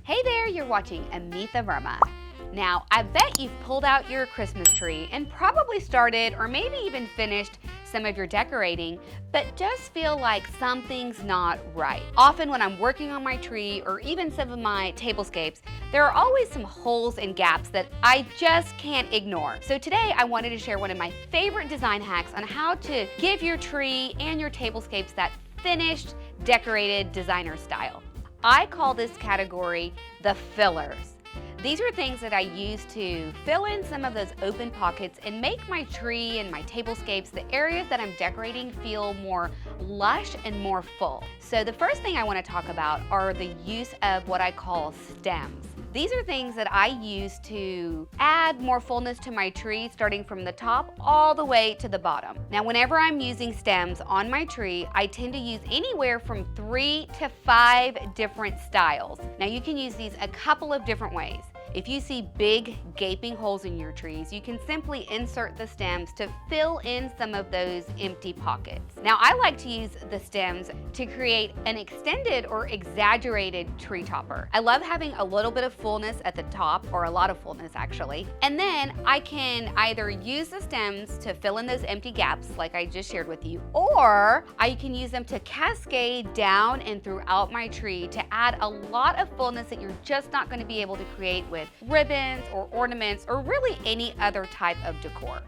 Hey there, you're watching Amitha Verma. Now, I bet you've pulled out your Christmas tree and probably started or maybe even finished some of your decorating, but just feel like something's not right. Often when I'm working on my tree or even some of my tablescapes, there are always some holes and gaps that I just can't ignore. So today I wanted to share one of my favorite design hacks on how to give your tree and your tablescapes that finished, decorated designer style. I call this category the fillers. These are things that I use to fill in some of those open pockets and make my tree and my tablescapes, the areas that I'm decorating, feel more lush and more full. So the first thing I want to talk about are the use of what I call stems. These are things that I use to add more fullness to my tree, starting from the top all the way to the bottom. Now, whenever I'm using stems on my tree, I tend to use anywhere from 3 to 5 different styles. Now, you can use these a couple of different ways. If you see big gaping holes in your trees, you can simply insert the stems to fill in some of those empty pockets. Now, I like to use the stems to create an extended or exaggerated tree topper. I love having a little bit of fullness at the top, or a lot of fullness actually, and then I can either use the stems to fill in those empty gaps like I just shared with you, or I can use them to cascade down and throughout my tree to add a lot of fullness that you're just not going to be able to create with ribbons or ornaments or really any other type of decor.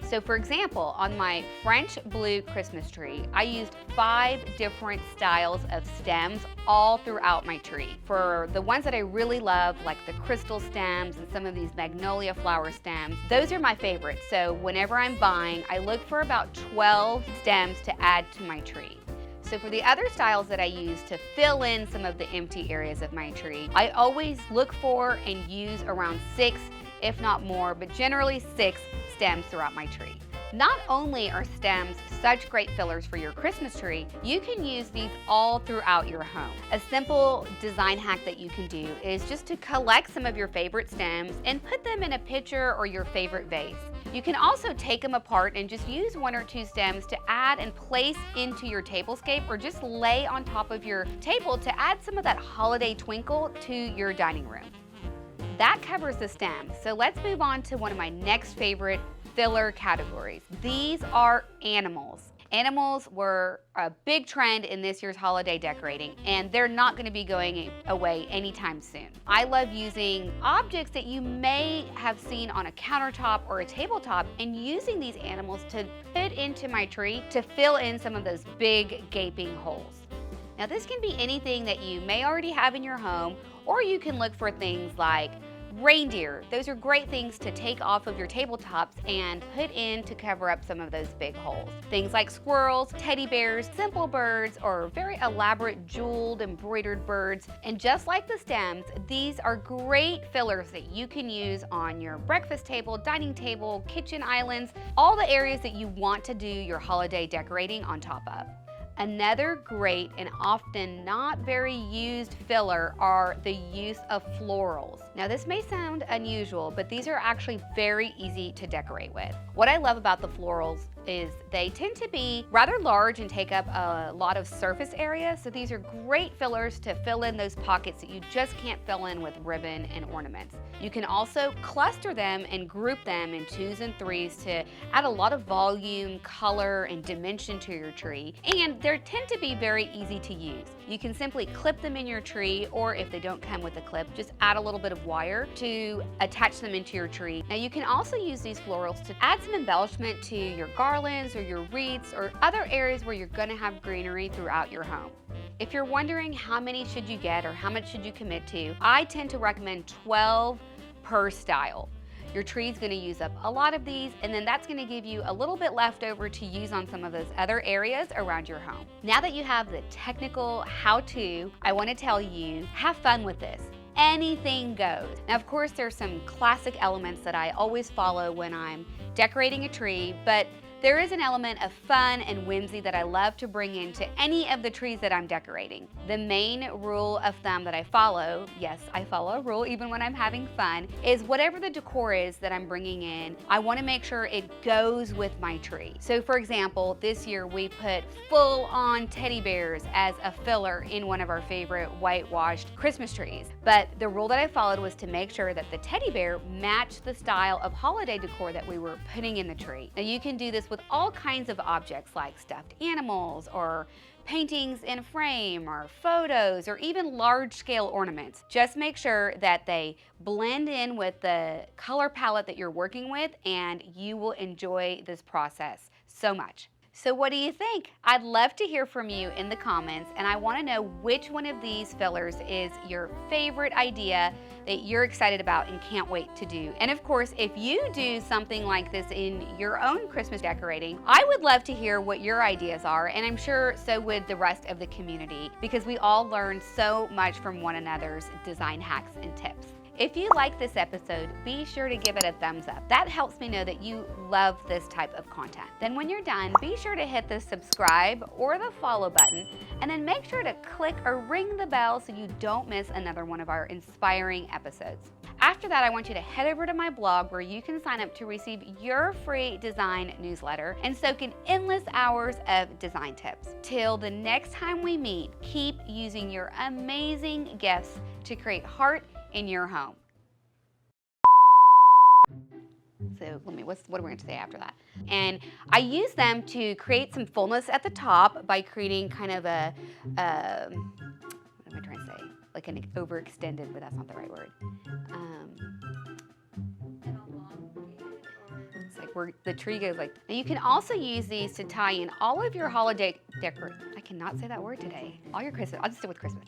So for example, on my French blue Christmas tree, I used 5 different styles of stems all throughout my tree. For the ones that I really love, like the crystal stems and some of these magnolia flower stems, those are my favorites. So whenever I'm buying, I look for about 12 stems to add to my tree. So for the other styles that I use to fill in some of the empty areas of my tree, I always look for and use around 6, if not more, but generally 6 stems throughout my tree. Not only are stems such great fillers for your Christmas tree, you can use these all throughout your home. A simple design hack that you can do is just to collect some of your favorite stems and put them in a pitcher or your favorite vase. You can also take them apart and just use 1 or 2 stems to add and place into your tablescape, or just lay on top of your table to add some of that holiday twinkle to your dining room. That covers the stems. So let's move on to one of my next favorite filler categories. These are animals. Animals were a big trend in this year's holiday decorating, and they're not going to be going away anytime soon. I love using objects that you may have seen on a countertop or a tabletop and using these animals to put into my tree to fill in some of those big gaping holes. Now, this can be anything that you may already have in your home, or you can look for things like reindeer. Those are great things to take off of your tabletops and put in to cover up some of those big holes. Things like squirrels, teddy bears, simple birds, or very elaborate jeweled embroidered birds. And just like the stems, these are great fillers that you can use on your breakfast table, dining table, kitchen islands, all the areas that you want to do your holiday decorating on top of. Another great and often not very used filler are the use of florals. Now, this may sound unusual, but these are actually very easy to decorate with. What I love about the florals is they tend to be rather large and take up a lot of surface area, so these are great fillers to fill in those pockets that you just can't fill in with ribbon and ornaments. You can also cluster them and group them in 2s and 3s to add a lot of volume, color, and dimension to your tree, and they tend to be very easy to use. You can simply clip them in your tree, or if they don't come with a clip, just add a little bit of wire to attach them into your tree. Now, you can also use these florals to add some embellishment to your garlands or your wreaths or other areas where you're going to have greenery throughout your home. If you're wondering how many should you get or how much should you commit to, I tend to recommend 12 per style. Your tree's going to use up a lot of these, and then that's going to give you a little bit left over to use on some of those other areas around your home. Now that you have the technical how-to, I want to tell you, have fun with this. Anything goes. Now, of course, there's some classic elements that I always follow when I'm decorating a tree, but There is an element of fun and whimsy that I love to bring into any of the trees that I'm decorating. The main rule of thumb that I follow, yes, I follow a rule even when I'm having fun, is whatever the decor is that I'm bringing in, I want to make sure it goes with my tree. So for example, this year we put full-on teddy bears as a filler in one of our favorite whitewashed Christmas trees. But the rule that I followed was to make sure that the teddy bear matched the style of holiday decor that we were putting in the tree. Now you can do this with all kinds of objects like stuffed animals or paintings in a frame or photos or even large-scale ornaments. Just make sure that they blend in with the color palette that you're working with, and you will enjoy this process so much. So what do you think? I'd love to hear from you in the comments, and I want to know which one of these fillers is your favorite idea that you're excited about and can't wait to do. And of course, if you do something like this in your own Christmas decorating, I would love to hear what your ideas are, and I'm sure so would the rest of the community, because we all learn so much from one another's design hacks and tips. If you like this episode, be sure to give it a thumbs up. That helps me know that you love this type of content. Then when you're done, be sure to hit the subscribe or the follow button, and then make sure to click or ring the bell so you don't miss another one of our inspiring episodes. After that, I want you to head over to my blog where you can sign up to receive your free design newsletter and soak in endless hours of design tips. Till the next time we meet, keep using your amazing gifts to create heart in your home. So what are we going to say after that? And I use them to create some fullness at the top by creating kind of a, what am I trying to say? Like an overextended, but that's not the right word. It's like where the tree goes like. Now you can also use these to tie in all of your holiday decor. I cannot say that word today. All your Christmas. I'll just stick with Christmas.